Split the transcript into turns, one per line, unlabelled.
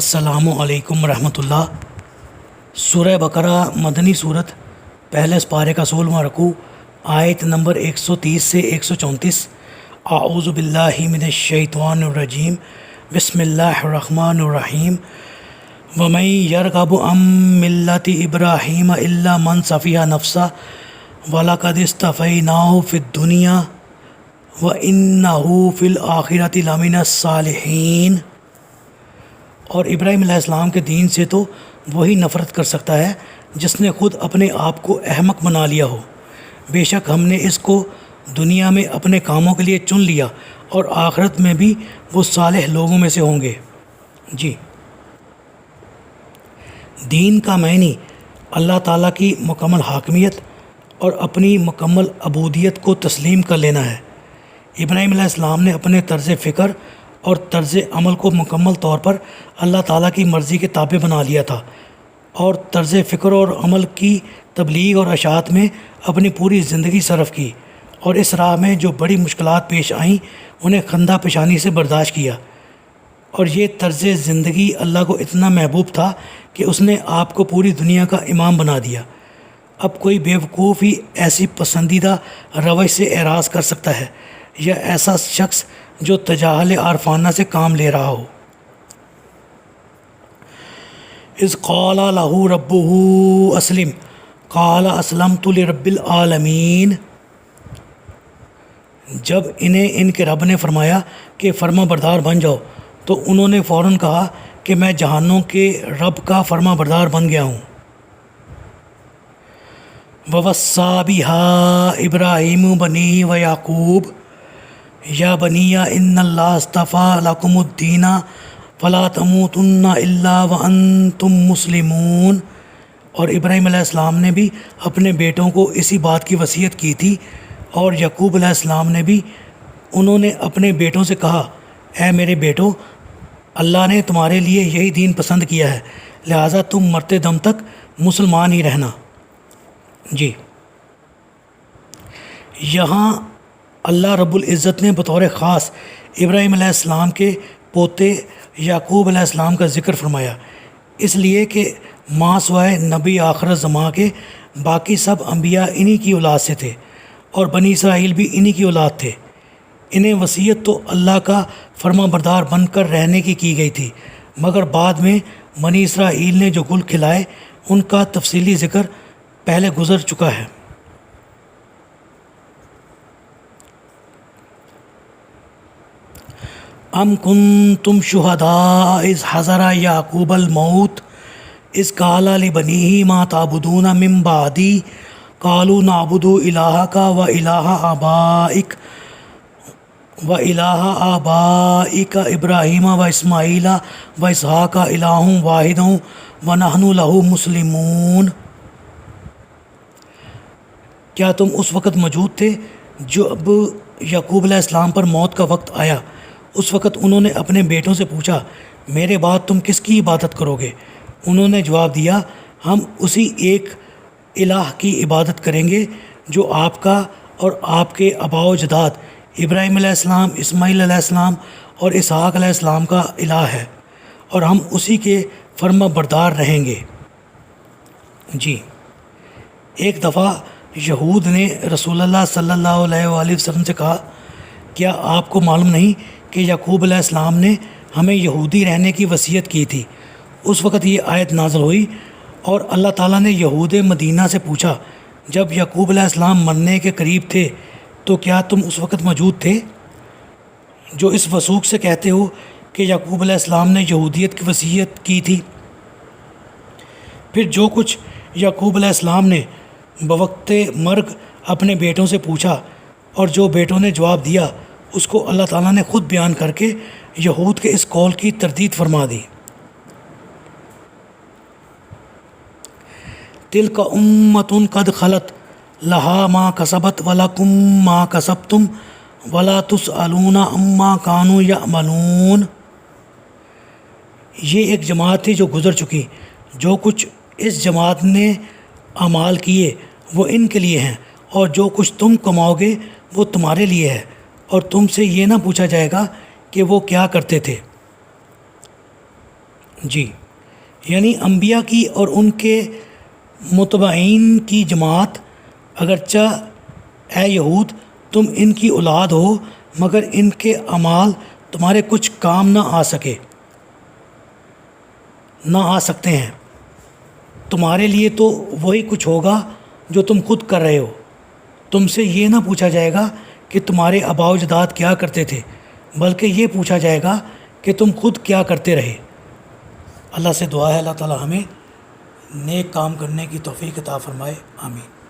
السلام علیکم ورحمۃ اللہ۔ سورہ بقرہ مدنی صورت، پہلے پارے کا 16واں رکوع، آیت نمبر 130 سے 134۔ اعوذ باللہ من الشیطان الرجیم، بسم اللہ الرحمن الرحیم۔ ومن یرغب عن ملۃ ابراہیم الا من صفیہ نفسہ ولقد اصطفیناہ فی الدنیا وانہ فی الآخرۃ لمن الصالحین۔ اور ابراہیم علیہ السلام کے دین سے تو وہی نفرت کر سکتا ہے جس نے خود اپنے آپ کو احمق بنا لیا ہو۔ بے شک ہم نے اس کو دنیا میں اپنے کاموں کے لیے چن لیا اور آخرت میں بھی وہ صالح لوگوں میں سے ہوں گے۔ جی، دین کا معنی اللہ تعالیٰ کی مکمل حاکمیت اور اپنی مکمل عبودیت کو تسلیم کر لینا ہے۔ ابراہیم علیہ السلام نے اپنے طرز فکر اور طرز عمل کو مکمل طور پر اللہ تعالیٰ کی مرضی کے تابع بنا لیا تھا، اور طرز فکر اور عمل کی تبلیغ اور اشاعت میں اپنی پوری زندگی صرف کی، اور اس راہ میں جو بڑی مشکلات پیش آئیں انہیں خندہ پیشانی سے برداشت کیا۔ اور یہ طرز زندگی اللہ کو اتنا محبوب تھا کہ اس نے آپ کو پوری دنیا کا امام بنا دیا۔ اب کوئی بیوقوف ہی ایسی پسندیدہ روش سے اعراض کر سکتا ہے، یا ایسا شخص جو تجاہل عارفانہ سے کام لے رہا ہو۔ اذ قال لہ ربہ اسلم قال اسلمت لرب العالمین۔ جب انہیں ان کے رب نے فرمایا کہ فرما بردار بن جاؤ تو انہوں نے فوراً کہا کہ میں جہانوں کے رب کا فرما بردار بن گیا ہوں۔ وَوَصَّىٰ بِهَا إِبْرَاهِيمُ بَنِيهِ وَيَعْقُوبُ یا بنی ان اللہ اصطفیٰ لکم الدین فلا تموتن الا وانتم مسلمون۔ اور ابراہیم علیہ السلام نے بھی اپنے بیٹوں کو اسی بات کی وصیت کی تھی، اور یعقوب علیہ السلام نے بھی انہوں نے اپنے بیٹوں سے کہا، اے میرے بیٹو، اللہ نے تمہارے لیے یہی دین پسند کیا ہے، لہٰذا تم مرتے دم تک مسلمان ہی رہنا۔ جی، یہاں اللہ رب العزت نے بطور خاص ابراہیم علیہ السلام کے پوتے یعقوب علیہ السلام کا ذکر فرمایا، اس لیے کہ ماں سوائے نبی آخر زماں کے باقی سب انبیاء انہی کی اولاد سے تھے، اور بنی اسرائیل بھی انہی کی اولاد تھے۔ انہیں وصیت تو اللہ کا فرما بردار بن کر رہنے کی گئی تھی، مگر بعد میں بنی اسرائیل نے جو گل کھلائے ان کا تفصیلی ذکر پہلے گزر چکا ہے۔ ام کنتم شہداء اذ حضر یعقوب الموت اذ قال لبنیہ ما تعبدون من بعدی قالوا نعبد الہک و الہ آبائک ابراہیم و اسماعیل و اسحاق الہ واحد و نحن لہ مسلمون۔ کیا تم اس وقت موجود تھے جب یعقوب علیہ السلام پر موت کا وقت آیا؟ اس وقت انہوں نے اپنے بیٹوں سے پوچھا، میرے بعد تم کس کی عبادت کرو گے؟ انہوں نے جواب دیا، ہم اسی ایک الہ کی عبادت کریں گے جو آپ کا اور آپ کے آباء و اجداد ابراہیم علیہ السلام، اسماعیل علیہ السلام اور اسحاق علیہ السلام کا الہ ہے، اور ہم اسی کے فرما بردار رہیں گے۔ جی، ایک دفعہ یہود نے رسول اللہ صلی اللہ علیہ وآلہ وسلم سے کہا، کیا آپ کو معلوم نہیں کہ یعقوب علیہ السلام نے ہمیں یہودی رہنے کی وصیت کی تھی؟ اس وقت یہ آیت نازل ہوئی، اور اللہ تعالیٰ نے یہود مدینہ سے پوچھا، جب یعقوب علیہ السلام مرنے کے قریب تھے تو کیا تم اس وقت موجود تھے؟ جو اس وثوق سے کہتے ہو کہ یعقوب علیہ السلام نے یہودیت کی وصیت کی تھی۔ پھر جو کچھ یعقوب علیہ السلام نے بوقت مرگ اپنے بیٹوں سے پوچھا اور جو بیٹوں نے جواب دیا، اس کو اللہ تعالیٰ نے خود بیان کر کے یہود کے اس قول کی تردید فرما دی۔ تلک امۃ قد خلت لہا ما کسبت ولکم ما کسبتم ولا تسألون عما کانوا یعملون۔ یہ ایک جماعت تھی جو گزر چکی، جو کچھ اس جماعت نے اعمال کیے وہ ان کے لیے ہیں، اور جو کچھ تم کماؤ گے وہ تمہارے لیے ہے، اور تم سے یہ نہ پوچھا جائے گا کہ وہ کیا کرتے تھے۔ جی، یعنی انبیاء کی اور ان کے متبعین کی جماعت، اگرچہ اے یہود تم ان کی اولاد ہو مگر ان کے اعمال تمہارے کچھ کام نہ آ سکتے ہیں، تمہارے لیے تو وہی کچھ ہوگا جو تم خود کر رہے ہو، تم سے یہ نہ پوچھا جائے گا کہ تمہارے آباء و اجداد کیا کرتے تھے، بلکہ یہ پوچھا جائے گا کہ تم خود کیا کرتے رہے۔ اللہ سے دعا ہے اللہ تعالی ہمیں نیک کام کرنے کی توفیق عطا فرمائے، آمین۔